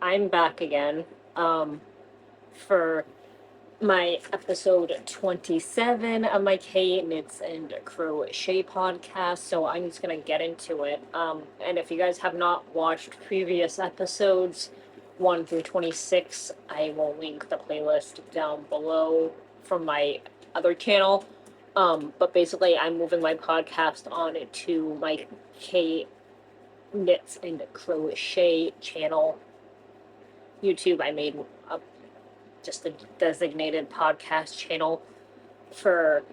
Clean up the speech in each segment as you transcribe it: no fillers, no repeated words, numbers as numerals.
I'm back again for my episode 27 of my K Knits and Crochet podcast. So I'm just gonna get into it. And if you guys have not watched previous episodes 1 through 26, I will link the playlist down below from my other channel. But basically, I'm moving my podcast on to my K Knits and Crochet channel. YouTube, I made just a designated podcast channel for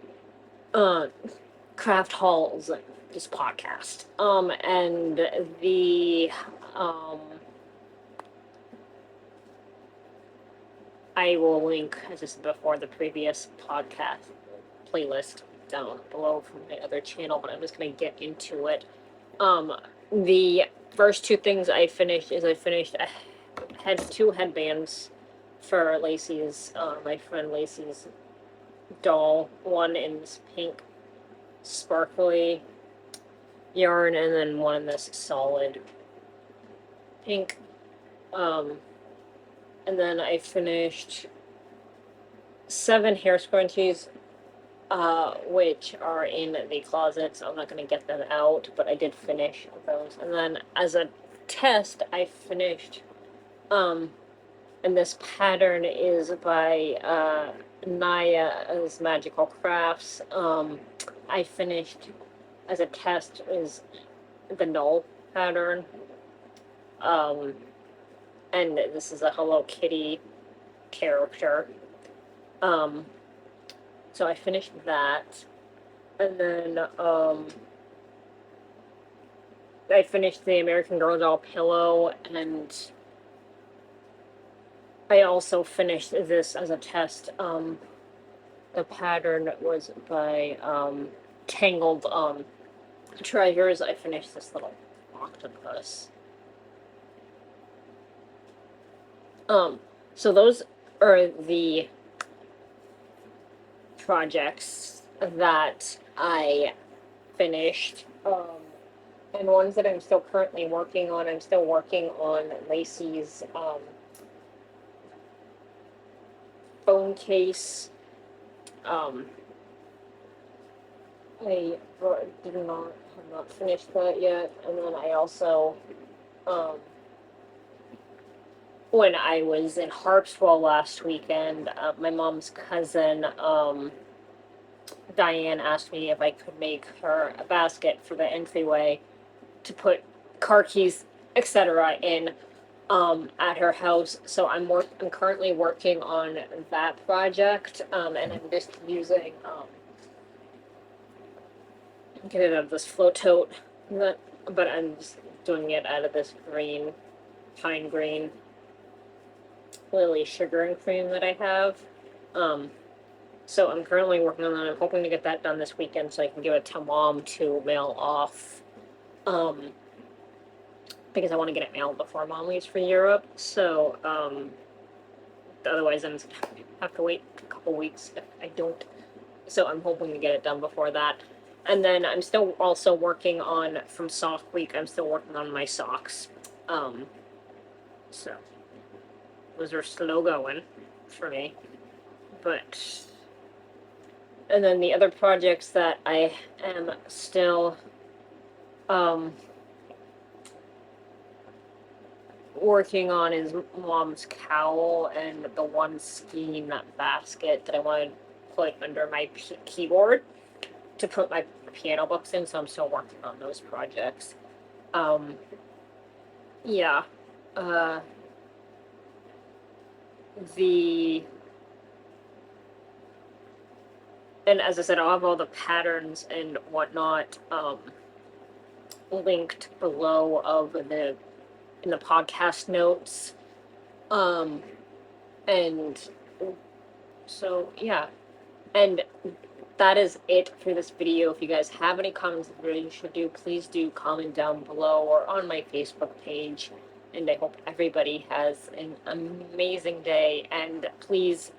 craft hauls and just podcast. And the I will link, as I said before, the previous podcast playlist down below from my other channel, but I'm just gonna get into it. The first two things I finished is had two headbands for Lacey's, my friend Lacey's doll. One in this pink sparkly yarn, and then one in this solid pink. And then I finished 7 hair scrunchies, which are in the closet, so I'm not going to get them out, but I did finish those. And then as a test, I finished, and this pattern is by Naya's Magical Crafts. I finished as a test is the null pattern. And this is a Hello Kitty character. So I finished that, and then I finished the American Girl doll pillow, and I also finished this as a test. The pattern was by Tangled Treasures. I finished this little octopus. So those are the projects that I finished, and ones that I'm still currently working on. I'm still working on Lacey's phone case. I have not finished that yet, and then I also when I was in Harpswell last weekend, my mom's cousin, Diane, asked me if I could make her a basket for the entryway to put car keys, etc. in at her house. So I'm currently working on that project, and I'm just using get it out of this float tote, but I'm just doing it out of this green, pine green Lily sugaring cream that I have. So I'm currently working on that. I'm hoping to get that done this weekend so I can give it to Mom to mail off, because I want to get it mailed before Mom leaves for Europe. So otherwise I'm just gonna have to wait a couple weeks if I don't. So I'm hoping to get it done before that. And then I'm still also working on, from Sock Week, I'm still working on my socks. So those are slow going for me, but, and then the other projects that I am still working on is Mom's cowl and the one Skein basket that I want to put under my keyboard to put my piano books in, so I'm still working on those projects. Yeah. And as I said, I'll have all the patterns and whatnot linked below in the podcast notes. And so yeah, and that is it for this video. If you guys have any comments that you should do, please do comment down below or on my Facebook page. And I hope everybody has an amazing day. And please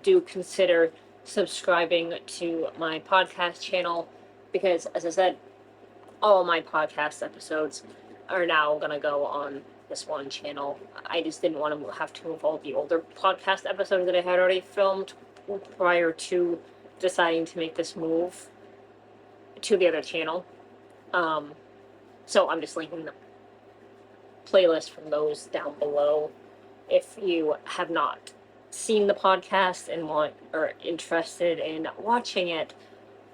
do consider subscribing to my podcast channel, because, as I said, all my podcast episodes are now going to go on this one channel. I just didn't want to have to move all the older podcast episodes that I had already filmed prior to deciding to make this move to the other channel. So I'm just linking the playlist from those down below if you have not seen the podcast and want or interested in watching it.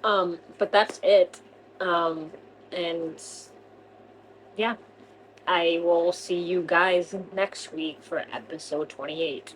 But that's it. And yeah, I will see you guys next week for episode 28.